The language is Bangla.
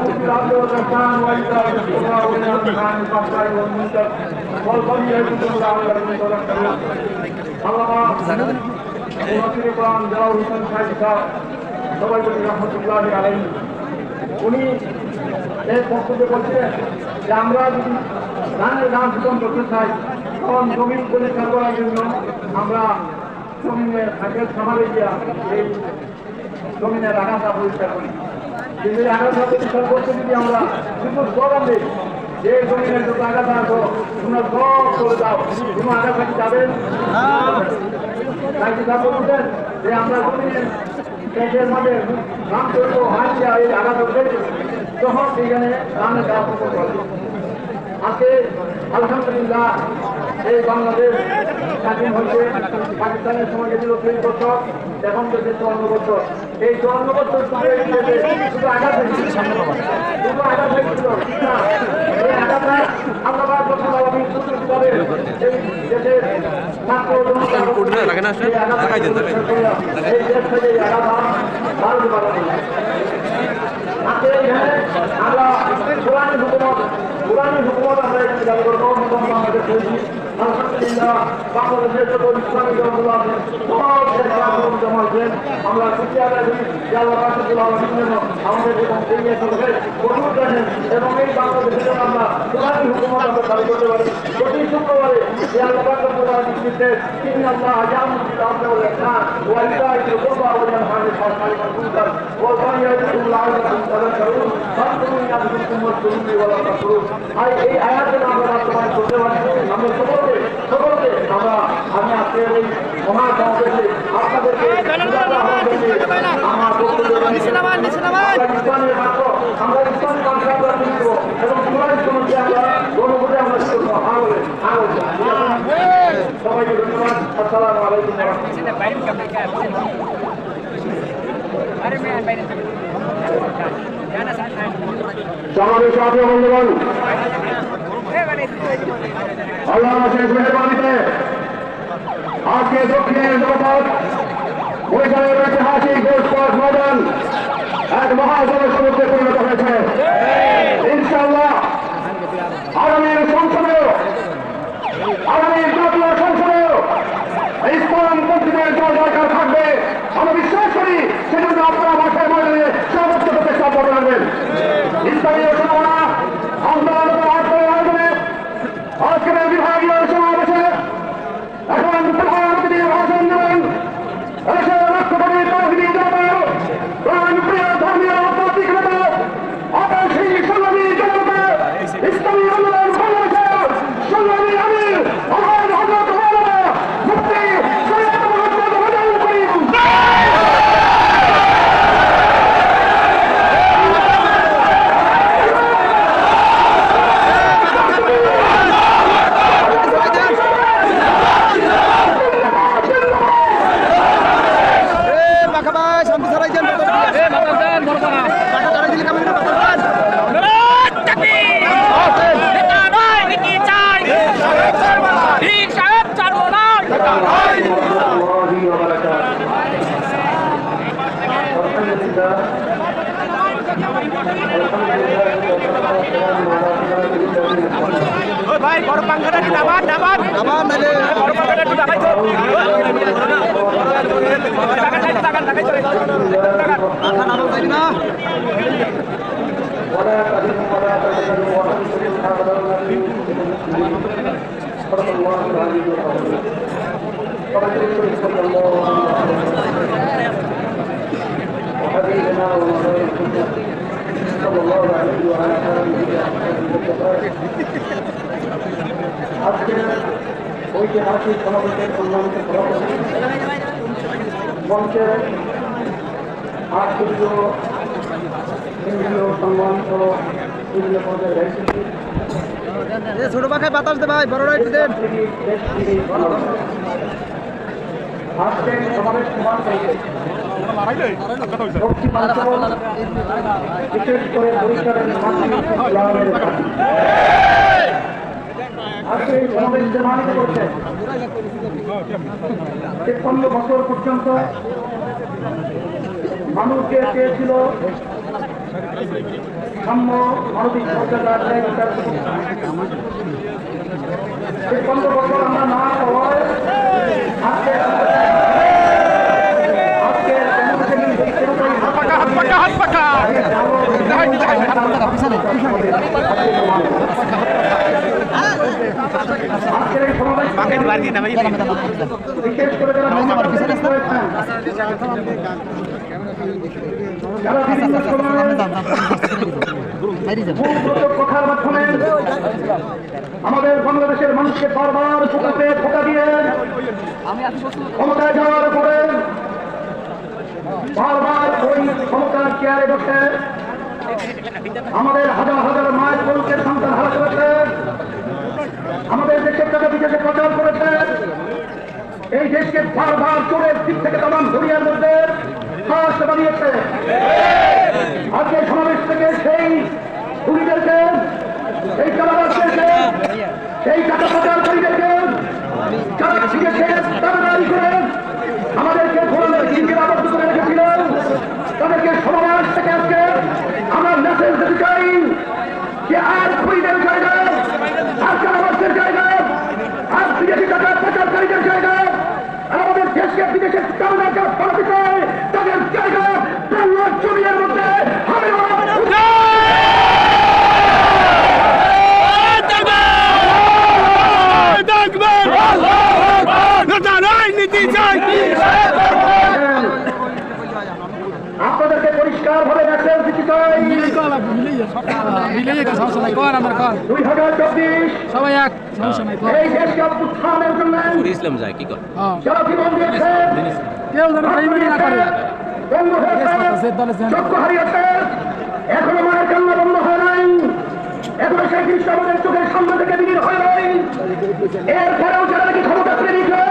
العدل والإحسان وإيتاء ذي القربى وينهى عن الفحشاء والمنكر والبغي يعظكم لعلكم تذكرون আল্লামা মুফাসসির কোরআন জালাল হোসেন সাহেব সাহেব সবাই বলি রাহমাতুল্লাহি আলাইহি উনি এই বক্তব্যে বলছিলেন যে আমরা যদি ধানের গাছ রোপণ করতে চাই তখন জমিন পরিষ্কার করার জন্য আমরা জমিনের আগের খামারে গিয়া এই জমিনের আগাছা পরিষ্কার করি কিন্তু এই আগাছা পরিষ্কার করতে যদি আমরা শুধু স্লোগান দিই যে জমিনের যত আগাছা আসো তোমরা সব চলে যাও কোনো আগাছা কি যাবেন তাই কি তার বলছেন যে আমরা জমিনের দেশের মাঝে নাম করবো হাত দিয়া এই আগাছা তখন সেখানে ধানের গাছ রোপণ করে আজকে আলহামদুলিল্লাহ এই বাংলাদেশ স্বাধীন হয়েছে পাকিস্তানের সময় গেছিল 30 বছর এখন চলছে 54 বছর এই 54 বছর শুধু আঘাত হয়েছিল শুধু আঘাত হয়েছিল এই আঘাতটা আমরা এই দেশের ছাত্র এই দেশ থেকে আঘাত আমরা পুরানি হুকুমত আমরা এখানে জারি করবো বাংলাদেশ হয়েছি আলহামদুলিল্লাহ বাংলাদেশের যত ইসলামী দলগুলো আছে সব জমাচ্ছেন আমরা খুশি আছি যে আল্লাহ রাসূলুল্লাহ আমাদের এবং এগিয়ে চলছে অনুরোধ রাখেন এবং এই বাংলাদেশের জন্য আমরা পুরানি হুকুমত আমরা জারি করতে পারি প্রতি শুক্রবারে যে আল্লাহ রাসূলুল্লাহ নির্দেশ তিনি আল্লাহ ইয়ামুল বিল ওয়াল ইহসান ওয়া ইতা'i যিল কুরবা ওয়া ইয়ানহা আনিল ফাহশা'i ওয়াল মুনকার ওয়া ইয়া'যুকুম লা'আল্লাকুম তাযাক্কারুন ফাকুরু ইয়াযকুরকুম ওয়াশকুরু ওয়া লা তাকফুরুন এই আয়াতগুলো আমরা বাস্তবায়ন করতে পারি আমরা সকলকে আমরা আমি আজকে এই মহাসমাবেশে আপনাদেরকে আমার ইসলামের মাত্র আমরা ইসলামী ভাষা আমরা শুনব এবং কোরআনের সম্বন্ধে আমরা গণভোটে আমরা শুনবো সবাইকে ধন্যবাদ আসসালামু আলাইকুম সমাবেশ সাথী বন্ধুগণ আল্লাহ শেষ মেহরবানিতে আজকে দক্ষিণের জনপদ বরিশালের ঐতিহাসিক গোলস্পোর্টস ময়দান এক মহাজনসমুদ্রে পরিণত হয়েছে ইনশাআল্লাহ আগামী সংসদেও আগামী জাতীয় সংসদেও ইসলামপন্থীদের জয় দরকার থাকবে আমরা বিশ্বাস করি সেজন্য আপনারা মাঠের ময়দানে সর্বোচ্চ প্রচেষ্টা করে রাখবেন ইসলামীয় সমাবেশ আন্দোলন আজকের বিভাগীয় সমাবেশে এখন প্রধান অতিথি ভাষণ দেবেন রাষ্ট্রপতি তৌহিদি জনতা প্রিয় ধর্মীয় প্রতীক নেতা অটল সিং সংগ্রামী জনতা ইসলামী আন্দোলন বাংলাদেশের সংগ্রামী আমির মহান হযরত মাওলানা মুফতি সৈয়দ মুহাম্মদ রেজাউল করিম ভাই বড় পাঙ্খাটা কি দাবাত নালে বড় পাঙ্খাটা কি দাবাই তো টাকা চলে টাকা নাম চাই না ওরা কাদিম ওরা আজকে ঐতিহাসিক সমাবেশের সম্মানিত সভাপতি মঞ্চে আশ্চর্য কেন্দ্রীয় সম্মানিত বিভিন্ন পর্যায়ে দায়িত্বশীল ছোট পাখায় বাতাস দে ভাই বড়রা একটু দেন আজকে সমাবেশ সমান বিশেষ করে বরিশালের আজকে এই সমাবেশ প্রমাণিত করছে 53 বছর পর্যন্ত মানুষকে চেয়েছিল সাম্য মানবিক মর্যাদার আমরা না হওয়ায় আজকে বিশেষ করে যারা বিভিন্ন কথার মাধ্যমে আমাদের বাংলাদেশের মানুষকে বারবার ধোঁকা দিয়ে ক্ষমতায় যাওয়ার পরে বারবার ওই ক্ষমতার চেয়ারে বসে আমাদের হাজার হাজার মায়ের বোনদের সন্তান হারা করেছে, আমাদের দেশের টাকা বিদেশে প্রচার করেছে, এই দেশকে বারবার চোরের দিক থেকে তামাম দুনিয়ার মধ্যে ফাঁস বানিয়েছে। আজকে সমাবেশ থেকে সেই খুনিদেরকে, সেই চালাবাসদেরকে, সেই টাকা পাচারকারীদেরকে যারা বিদেশে দাবি করে আমাদেরকে ঘোরানোর দিকে আবদ্ধ করে রেখেছিলেন, তাদেরকে সমাবেশ থেকে আজকে আমরা মেসেজ দিতে চাই যে আর খুনিদের জায়গায়, আর চালাবাসদের জায়গায়, আর বিদেশি টাকা পাচারকারীদের জায়গায়, আর আমাদের দেশকে বিদেশের চালাবাসকে পাঠাতে চায় তাদের জায়গা জমির মধ্যে হবে আপনাদেরকে পরিষ্কার ভাবে মেসেজ দিতে চাই 2024 এই দেশকে উত্থানের জন্য ইসলাম যায় কি করে যারা জীবন দিয়েছে কেউ যেন বেইমানি না করে চক্ষু হারিয়েছে, এখনো মায়ের কান্না বন্ধ হয় নাই, এখনো সেই দৃশ্য আমাদের চোখের সামনে থেকে বিলীন হয় নাই। এরপরেও যারা নাকি ক্ষমতা পেয়ে নিচ্ছে